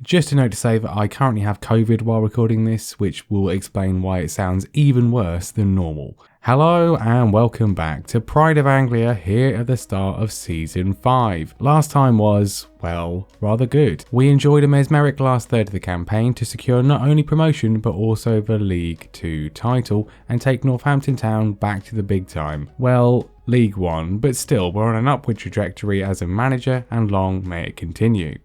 Just a note to say that I currently have COVID while recording this, which will explain why it sounds even worse than normal. Hello and welcome back to Pride of Anglia here at the start of Season 5. Last time was, well, rather good. We enjoyed a mesmeric last third of the campaign to secure not only promotion but also the League 2 title and take Northampton Town back to the big time. Well, League 1, but still we're on an upward trajectory as a manager and long may it continue.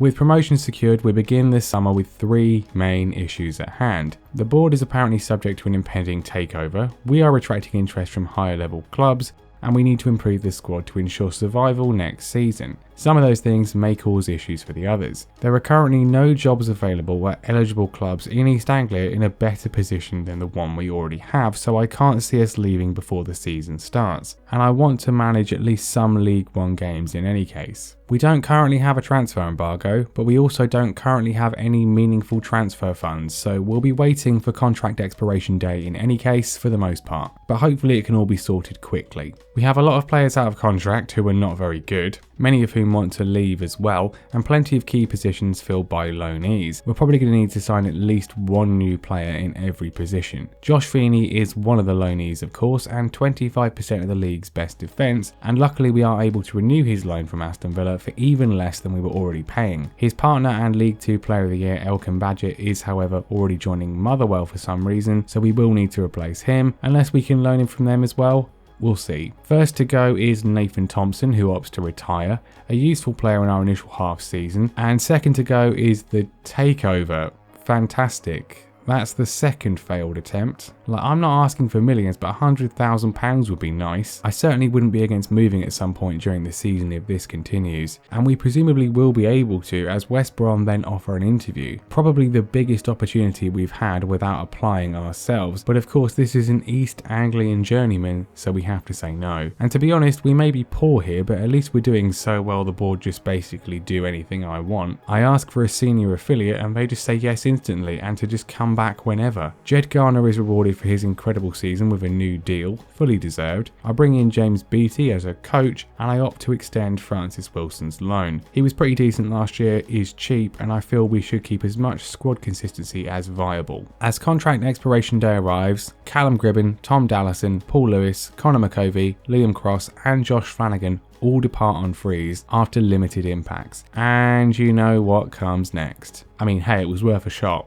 With promotion secured, we begin this summer with three main issues at hand. The board is apparently subject to an impending takeover, we are attracting interest from higher level clubs, and we need to improve the squad to ensure survival next season. Some of those things may cause issues for the others. There are currently no jobs available where eligible clubs in East Anglia are in a better position than the one we already have, so I can't see us leaving before the season starts. And I want to manage at least some League 1 games in any case. We don't currently have a transfer embargo, but we also don't currently have any meaningful transfer funds, so we'll be waiting for contract expiration day in any case for the most part, but hopefully it can all be sorted quickly. We have a lot of players out of contract who are not very good, many of whom want to leave as well, and plenty of key positions filled by loanees. We're probably going to need to sign at least one new player in every position. Josh Feeney is one of the loanees of course, and 25% of the league's best defence, and luckily we are able to renew his loan from Aston Villa for even less than we were already paying. His partner and League 2 Player of the Year Elkan Badger is however already joining Motherwell for some reason, so we will need to replace him, unless we can loan him from them as well. We'll see. First to go is Nathan Thompson, who opts to retire, a useful player in our initial half season, and second to go is the takeover. Fantastic. That's the second failed attempt. I'm not asking for millions, but £100,000 would be nice. I certainly wouldn't be against moving at some point during the season if this continues, and we presumably will be able to, as West Brom then offer an interview. Probably the biggest opportunity we've had without applying ourselves, but of course this is an East Anglian Journeyman, so we have to say no. And to be honest, we may be poor here, but at least we're doing so well the board just basically do anything I want. I ask for a senior affiliate and they just say yes instantly, and to just come back whenever. Jed Garner is rewarded for his incredible season with a new deal, fully deserved. I bring in James Beattie as a coach and I opt to extend Francis Wilson's loan. He was pretty decent last year, is cheap, and I feel we should keep as much squad consistency as viable. As contract expiration day arrives, Callum Gribben, Tom Dallison, Paul Lewis, Connor McCovey, Liam Cross and Josh Flanagan all depart on freeze after limited impacts. And you know what comes next. I mean, hey, it was worth a shot.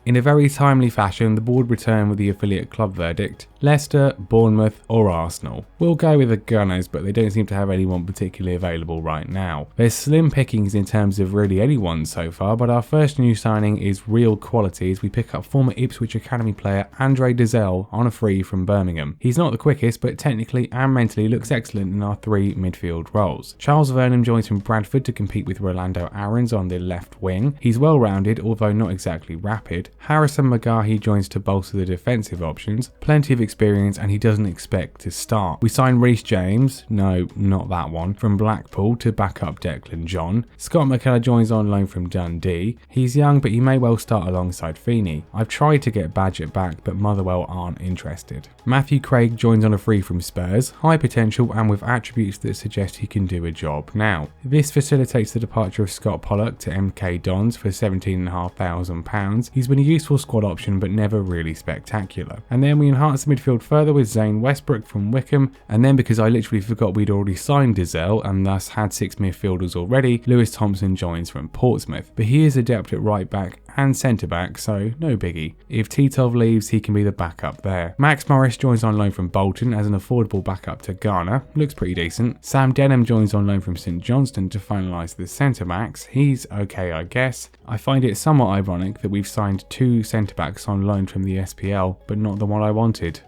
In a very timely fashion, the board return with the affiliate club verdict: Leicester, Bournemouth or Arsenal. We'll go with the Gunners, but they don't seem to have anyone particularly available right now. There's slim pickings in terms of really anyone so far, but our first new signing is real quality as we pick up former Ipswich Academy player Andre Dezelle on a free from Birmingham. He's not the quickest, but technically and mentally looks excellent in our three midfield roles. Charles Vernam joins from Bradford to compete with Rolando Aarons on the left wing. He's well rounded, although not exactly rapid. Harrison Magahi joins to bolster the defensive options, plenty of experience, and he doesn't expect to start. We sign Reece James, no, not that one, from Blackpool to back up Declan John. Scott McKellar joins on loan from Dundee. He's young, but he may well start alongside Feeney. I've tried to get Badger back, but Motherwell aren't interested. Matthew Craig joins on a free from Spurs, high potential and with attributes that suggest he can do a job now. This facilitates the departure of Scott Pollock to MK Dons for £17,500. He's been a useful squad option but never really spectacular. And then we enhance the midfield further with Zane Westbrook from Wickham, and then because I literally forgot we'd already signed Dezelle and thus had 6 midfielders already, Lewis Thompson joins from Portsmouth, but he is adept at right back and centre back, so no biggie. If Titov leaves, he can be the backup there. Max Morris joins on loan from Bolton as an affordable backup to Garner, looks pretty decent. Sam Denham joins on loan from St Johnstone to finalise the centre backs. He's okay I guess. I find it somewhat ironic that we've signed 2 centre backs on loan from the SPL, but not the one I wanted.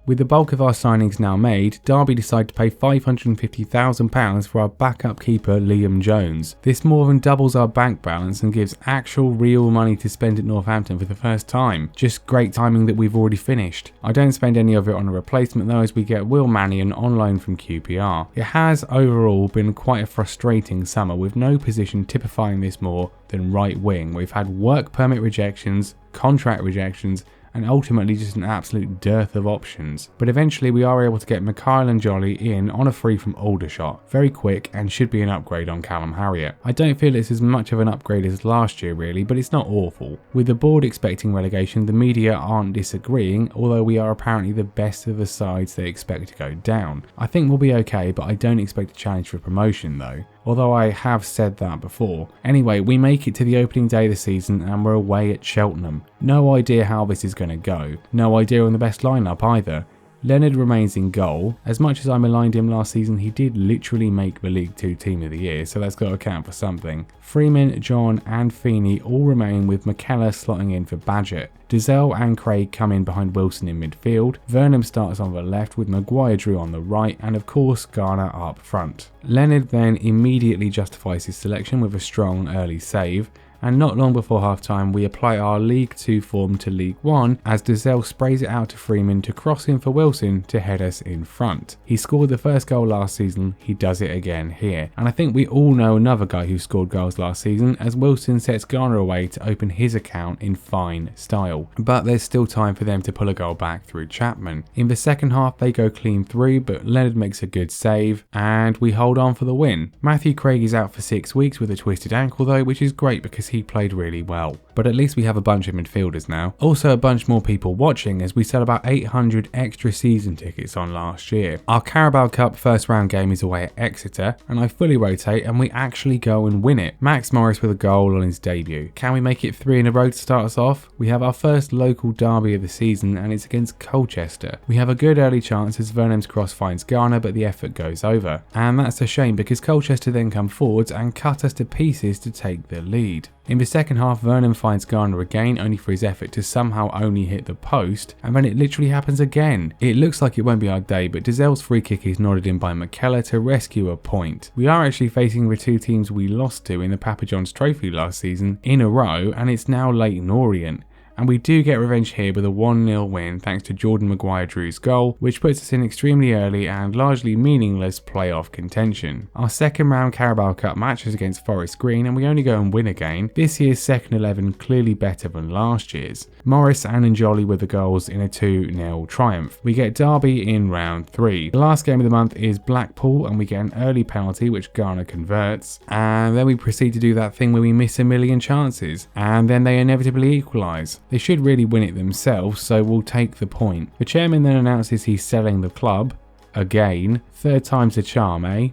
With the bulk of our signings now made, Derby decide to pay £550,000 for our backup keeper Liam Jones. This more than doubles our bank balance and gives actual real money to spend at Northampton for the first time. Just great timing that we've already finished. I don't spend any of it on a replacement though, as we get Will Mannion on loan from QPR. It has overall been quite a frustrating summer, with no position typifying this more than right wing. We've had work permit rejections, contract rejections and ultimately just an absolute dearth of options. But eventually we are able to get Mikhail and Jolly in on a free from Aldershot, very quick and should be an upgrade on Callum Harriott. I don't feel it's as much of an upgrade as last year really, but it's not awful. With the board expecting relegation, the media aren't disagreeing, although we are apparently the best of the sides they expect to go down. I think we'll be okay, but I don't expect a challenge for promotion though, although I have said that before. Anyway, we make it to the opening day of the season and we're away at Cheltenham. No idea how this is going to go, no idea on the best lineup either. Leonard remains in goal. As much as I maligned him last season, he did literally make the League 2 Team of the Year, so that's got to count for something. Freeman, John and Feeney all remain, with McKellar slotting in for Badgett. Dizelle and Craig come in behind Wilson in midfield. Vernham starts on the left with Maguire Drew on the right, and of course Garner up front. Leonard then immediately justifies his selection with a strong early save. And not long before half-time we apply our League 2 form to League 1 as Dizelle sprays it out to Freeman to cross in for Wilson to head us in front. He scored the first goal last season, he does it again here. And I think we all know another guy who scored goals last season, as Wilson sets Garner away to open his account in fine style. But there's still time for them to pull a goal back through Chapman. In the second half they go clean through, but Leonard makes a good save and we hold on for the win. Matthew Craig is out for 6 weeks with a twisted ankle though, which is great because he played really well. But at least we have a bunch of midfielders now. Also a bunch more people watching, as we sell about 800 extra season tickets on last year. Our Carabao Cup first round game is away at Exeter, and I fully rotate and we actually go and win it. Max Morris with a goal on his debut. Can we make it 3 in a row to start us off? We have our first local derby of the season and it's against Colchester. We have a good early chance as Vernham's cross finds Garner, but the effort goes over. And that's a shame because Colchester then come forwards and cut us to pieces to take the lead. In the second half, Vernham finds Garner again, only for his effort to somehow only hit the post, and then it literally happens again. It looks like it won't be our day, but Dizelle's free kick is nodded in by McKellar to rescue a point. We are actually facing the 2 teams we lost to in the Papa John's Trophy last season in a row, and it's now Leyton Orient. And we do get revenge here with a 1-0 win thanks to Jordan Maguire Drew's goal, which puts us in extremely early and largely meaningless playoff contention. Our second round Carabao Cup match is against Forest Green and we only go and win again. This year's second 11 clearly better than last year's. Morris and Njoli with the goals in a 2-0 triumph. We get Derby in round 3. The last game of the month is Blackpool and we get an early penalty which Garner converts, and then we proceed to do that thing where we miss a million chances and then they inevitably equalise. They should really win it themselves, so we'll take the point. The chairman then announces he's selling the club. Again. 3rd time's the charm, eh?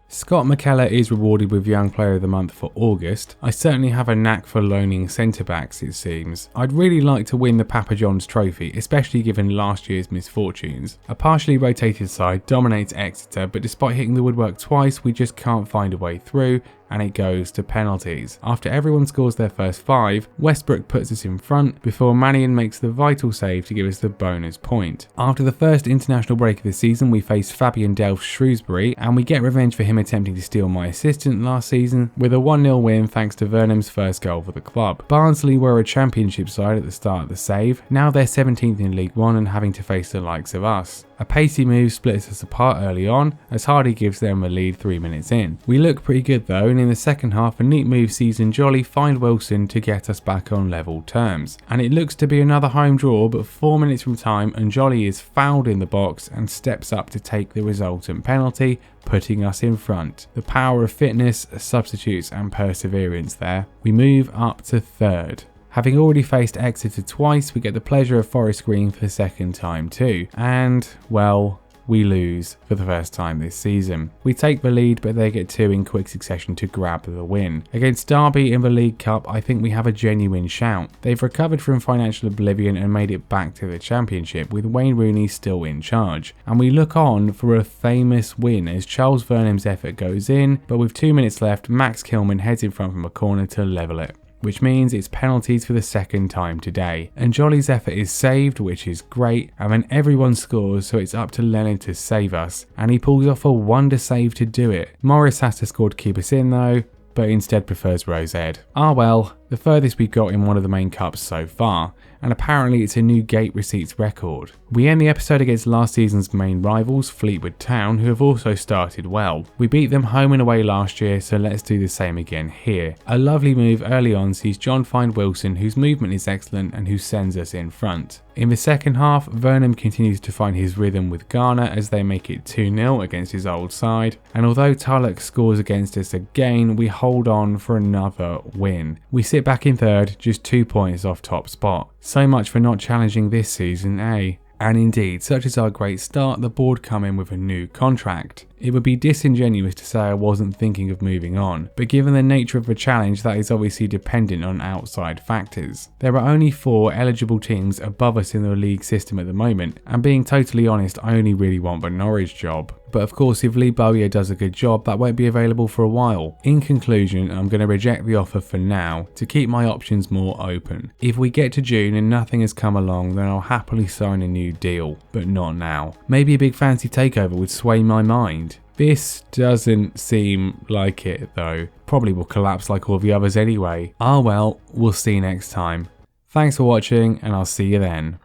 Scott McKellar is rewarded with Young Player of the Month for August. I certainly have a knack for loaning centre-backs, it seems. I'd really like to win the Papa John's Trophy, especially given last year's misfortunes. A partially rotated side dominates Exeter, but despite hitting the woodwork twice, we just can't find a way through, and it goes to penalties. After everyone scores their first 5, Westbrook puts us in front before Mannion makes the vital save to give us the bonus point. After the first international break of the season, we face Fabian Delph Shrewsbury, and we get revenge for him attempting to steal my assistant last season with a 1-0 win thanks to Vernham's first goal for the club. Barnsley were a championship side at the start of the save, now they're 17th in League 1 and having to face the likes of us. A pacey move splits us apart early on as Hardy gives them a lead 3 minutes in. We look pretty good though, and in the second half a neat move sees Njoli find Wilson to get us back on level terms. And it looks to be another home draw, but 4 minutes from time Njoli is fouled in the box and steps up to take the resultant penalty, putting us in front. The power of fitness, substitutes and perseverance there. We move up to 3rd. Having already faced Exeter twice, we get the pleasure of Forest Green for the second time too. And, well, we lose for the first time this season. We take the lead, but they get 2 in quick succession to grab the win. Against Derby in the League Cup, I think we have a genuine shout. They've recovered from financial oblivion and made it back to the Championship, with Wayne Rooney still in charge. And we look on for a famous win as Charles Vernham's effort goes in, but with 2 minutes left, Max Kilman heads in front from a corner to level it, which means it's penalties for the second time today. And Jolly's effort is saved, which is great, and then everyone scores, so it's up to Leonard to save us, and he pulls off a wonder save to do it. Morris has to score to keep us in though, but instead prefers Rose Ed. Ah well, the furthest we got in one of the main cups so far, and apparently it's a new gate receipts record. We end the episode against last season's main rivals, Fleetwood Town, who have also started well. We beat them home and away last year, so let's do the same again here. A lovely move early on sees John find Wilson, whose movement is excellent and who sends us in front. In the second half, Vernon continues to find his rhythm with Garner as they make it 2-0 against his old side, and although Tulloch scores against us again, we hold on for another win. We sit back in third, just 2 points off top spot. So much for not challenging this season, eh? And indeed, such is our great start, the board come in with a new contract. It would be disingenuous to say I wasn't thinking of moving on, but given the nature of the challenge, that is obviously dependent on outside factors. There are only 4 eligible teams above us in the league system at the moment, and being totally honest, I only really want the Norwich job. But of course, if Lee Bowyer does a good job, that won't be available for a while. In conclusion, I'm going to reject the offer for now to keep my options more open. If we get to June and nothing has come along, then I'll happily sign a new deal, but not now. Maybe a big fancy takeover would sway my mind. This doesn't seem like it though. Probably will collapse like all the others anyway. Ah well, we'll see next time. Thanks for watching and I'll see you then.